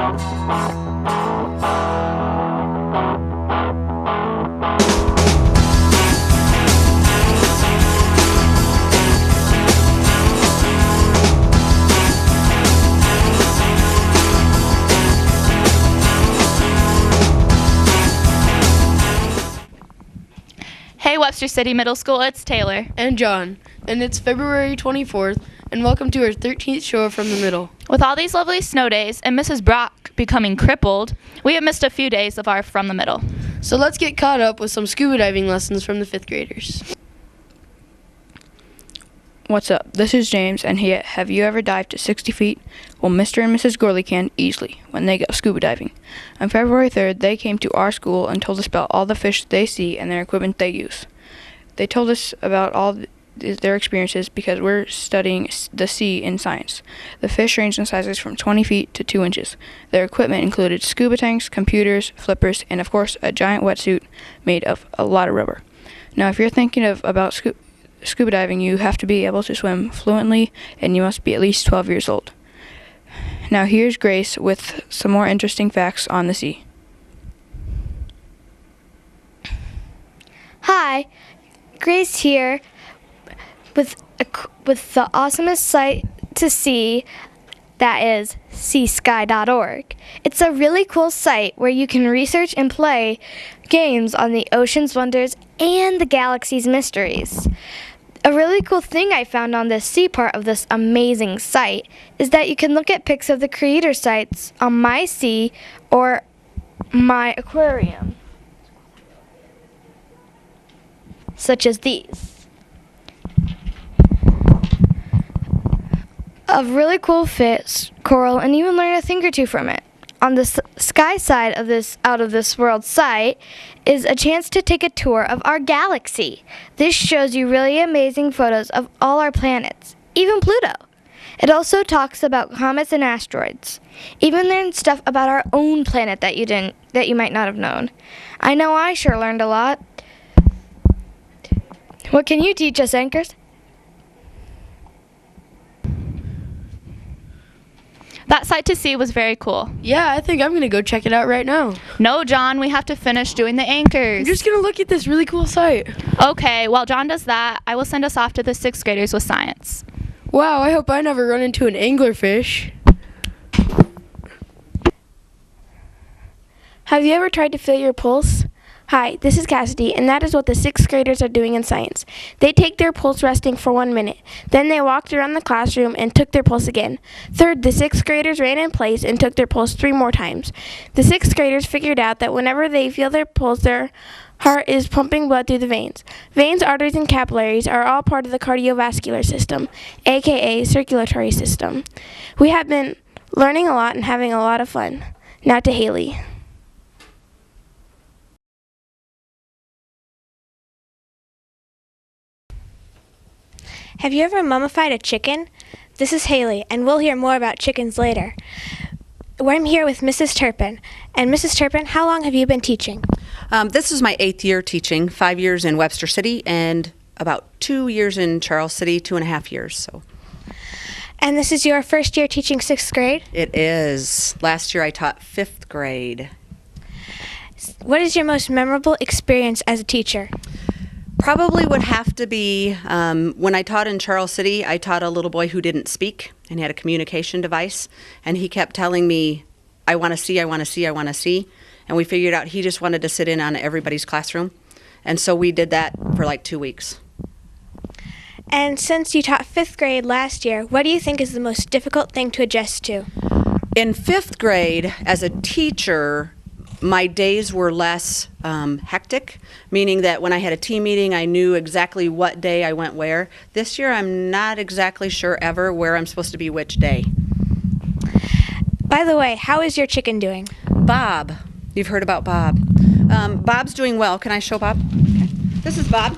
Hey Webster City Middle School, it's Taylor. And John, and it's February 24th, and welcome to our 13th show from the middle. With all these lovely snow days and Mrs. Brock becoming crippled, we have missed a few days of our From the Middle. So let's get caught up with some scuba diving lessons from the 5th graders. What's up? This is James, and have you ever dived to 60 feet? Well, Mr. and Mrs. Gorley can easily when they go scuba diving. On February 3rd, they came to our school and told us about all the fish they see and their equipment they use. They told us about all their experiences because we're studying the sea in science. The fish range in sizes from 20 feet to 2 inches. Their equipment included scuba tanks, computers, flippers, and of course a giant wetsuit made of a lot of rubber. Now, if you're thinking about scuba diving, you have to be able to swim fluently, and you must be at least 12 years old. Now here's Grace with some more interesting facts on the sea. Hi, Grace here with the awesomest site to see, that is seasky.org. It's a really cool site where you can research and play games on the ocean's wonders and the galaxy's mysteries. A really cool thing I found on this sea part of this amazing site is that you can look at pics of the creator sites on My Sea or My Aquarium, such as these. A really cool fish, coral, and even learn a thing or two from it. On the sky side of this out of this world site is a chance to take a tour of our galaxy. This shows you really amazing photos of all our planets, even Pluto. It also talks about comets and asteroids. Even learn stuff about our own planet that you might not have known. I know I sure learned a lot. What can you teach us, anchors? That sight to see was very cool. Yeah, I think I'm going to go check it out right now. No, John, we have to finish doing the anchors. I'm just going to look at this really cool site. Okay, while John does that, I will send us off to the 6th graders with science. Wow, I hope I never run into an anglerfish. Have you ever tried to feel your pulse? Hi, this is Cassidy, and that is what the 6th graders are doing in science. They take their pulse resting for 1 minute. Then they walked around the classroom and took their pulse again. Third, the 6th graders ran in place and took their pulse 3 more times. The 6th graders figured out that whenever they feel their pulse, their heart is pumping blood through the veins. Veins, arteries, and capillaries are all part of the cardiovascular system, aka circulatory system. We have been learning a lot and having a lot of fun. Now to Haley. Have you ever mummified a chicken? This is Haley, and we'll hear more about chickens later. I'm here with Mrs. Turpin. And Mrs. Turpin, how long have you been teaching? This is my 8th year teaching, 5 years in Webster City and about 2 years in Charles City, 2.5 years. So. And this is your first year teaching 6th grade? It is. Last year I taught 5th grade. What is your most memorable experience as a teacher? Probably would have to be when I taught in Charles City. I taught a little boy who didn't speak and he had a communication device, and he kept telling me, I want to see, I want to see, I want to see. And we figured out he just wanted to sit in on everybody's classroom. And so we did that for like 2 weeks. And since you taught 5th grade last year, what do you think is the most difficult thing to adjust to? In 5th grade, as a teacher, my days were less hectic, meaning that when I had a team meeting, I knew exactly what day I went where. This year, I'm not exactly sure ever where I'm supposed to be which day. By the way, how is your chicken doing? Bob. You've heard about Bob. Bob's doing well. Can I show Bob? Okay. This is Bob.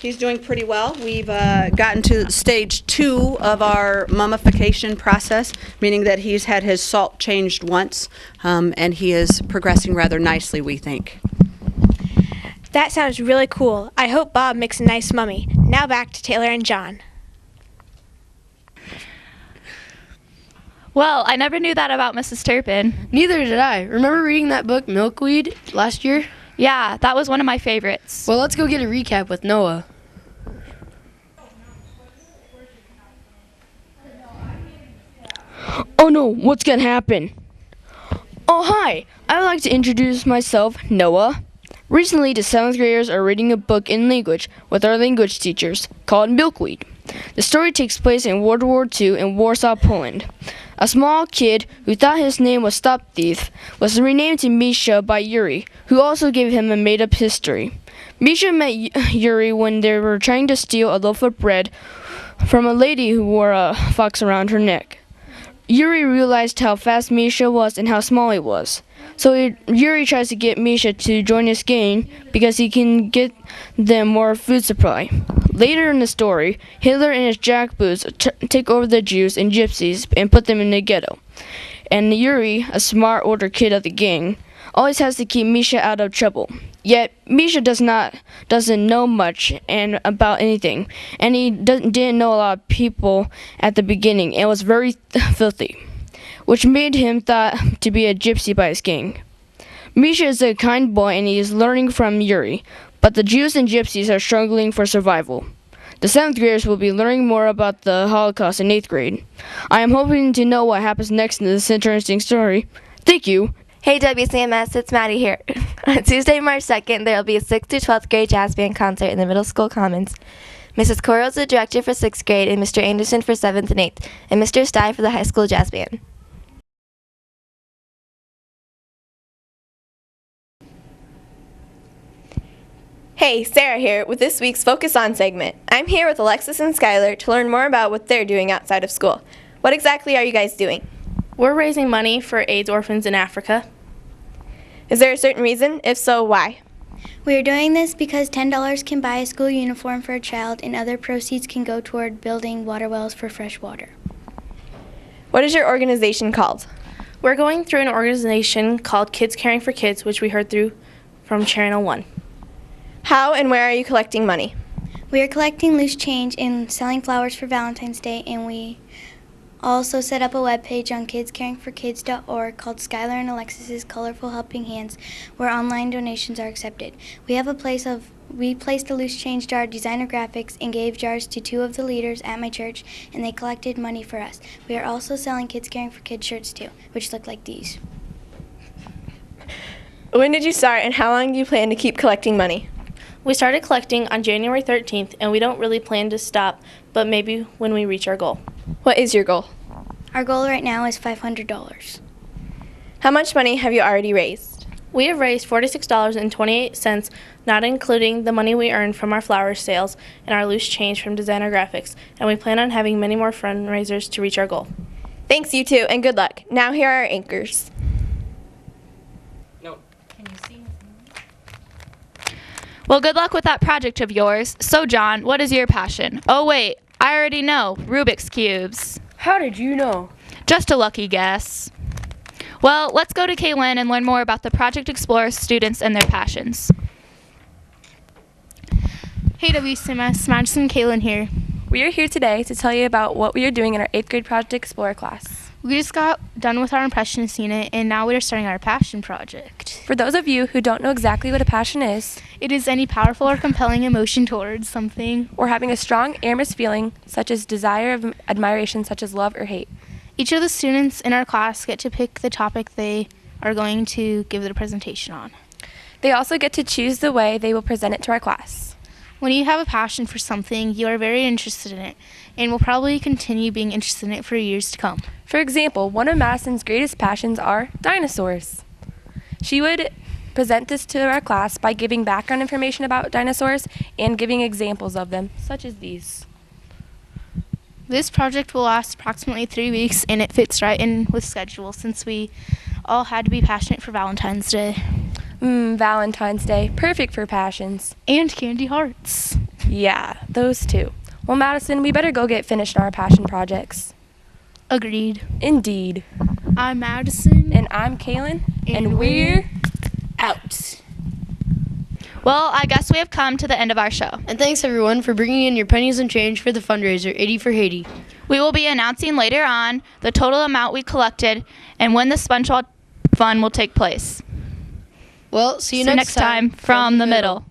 He's doing pretty well. We've gotten to stage 2 of our mummification process, meaning that he's had his salt changed once, and he is progressing rather nicely, we think. That sounds really cool. I hope Bob makes a nice mummy. Now back to Taylor and John. Well, I never knew that about Mrs. Turpin. Neither did I. Remember reading that book, Milkweed, last year? Yeah, that was one of my favorites. Well, let's go get a recap with Noah. Oh no, what's gonna happen? Oh hi, I'd like to introduce myself, Noah. Recently, the 7th graders are reading a book in language with our language teachers called Milkweed. The story takes place in World War II in Warsaw, Poland. A small kid who thought his name was Stop Thief was renamed to Misha by Yuri, who also gave him a made-up history. Misha met Yuri when they were trying to steal a loaf of bread from a lady who wore a fox around her neck. Yuri realized how fast Misha was and how small he was. So Yuri tries to get Misha to join his gang because he can get them more food supply. Later in the story, Hitler and his jackboots take over the Jews and gypsies and put them in the ghetto. And Yuri, a smart older kid of the gang, always has to keep Misha out of trouble. Yet Misha doesn't know much about anything, and he didn't know a lot of people at the beginning, and was very filthy, which made him thought to be a gypsy by his gang. Misha is a kind boy, and he is learning from Yuri, but the Jews and gypsies are struggling for survival. The 7th graders will be learning more about the Holocaust in 8th grade. I am hoping to know what happens next in this interesting story. Thank you. Hey WCMS, it's Maddie here. On Tuesday, March 2nd, there will be a 6th to 12th grade jazz band concert in the Middle School Commons. Mrs. Coro is the director for 6th grade, and Mr. Anderson for 7th and 8th, and Mr. Stye for the high school jazz band. Hey, Sarah here with this week's Focus On segment. I'm here with Alexis and Skylar to learn more about what they're doing outside of school. What exactly are you guys doing? We're raising money for AIDS orphans in Africa. Is there a certain reason? If so, why? We are doing this because $10 can buy a school uniform for a child, and other proceeds can go toward building water wells for fresh water. What is your organization called? We're going through an organization called Kids Caring for Kids, which we heard through from Channel 1. How and where are you collecting money? We are collecting loose change and selling flowers for Valentine's Day, and we also set up a webpage on kidscaringforkids.org called Skylar and Alexis's Colorful Helping Hands, where online donations are accepted. We placed a loose change jar, designer graphics, and gave jars to 2 of the leaders at my church, and they collected money for us. We are also selling Kids Caring for Kids shirts too, which look like these. When did you start, and how long do you plan to keep collecting money? We started collecting on January 13th, and we don't really plan to stop, but maybe when we reach our goal. What is your goal? Our goal right now is $500. How much money have you already raised? We have raised $46.28, not including the money we earned from our flower sales and our loose change from designer graphics, and we plan on having many more fundraisers to reach our goal. Thanks, you two, and good luck. Now here are our anchors. Well, good luck with that project of yours. So, John, what is your passion? Oh, wait, I already know. Rubik's Cubes. How did you know? Just a lucky guess. Well, let's go to Kaylin and learn more about the Project Explorer students and their passions. Hey WCMS, Madison Kaylin here. We are here today to tell you about what we are doing in our 8th grade Project Explorer class. We just got done with our Impressionist unit, and now we are starting our passion project. For those of you who don't know exactly what a passion is, it is any powerful or compelling emotion towards something, or having a strong animist feeling, such as desire of admiration, such as love or hate. Each of the students in our class get to pick the topic they are going to give their presentation on. They also get to choose the way they will present it to our class. When you have a passion for something, you are very interested in it, and will probably continue being interested in it for years to come. For example, one of Madison's greatest passions are dinosaurs. She would present this to our class by giving background information about dinosaurs and giving examples of them, such as these. This project will last approximately 3 weeks, and it fits right in with schedule since we all had to be passionate for Valentine's Day. Valentine's Day. Perfect for passions. And candy hearts. Yeah, those two. Well, Madison, we better go get finished on our passion projects. Agreed. Indeed. I'm Madison. And I'm Kaylin. And we're out. Well, I guess we have come to the end of our show. And thanks everyone for bringing in your pennies and change for the fundraiser, 80 for Haiti. We will be announcing later on the total amount we collected and when the SpongeBob Fun will take place. Well, see you See you next next time from the middle.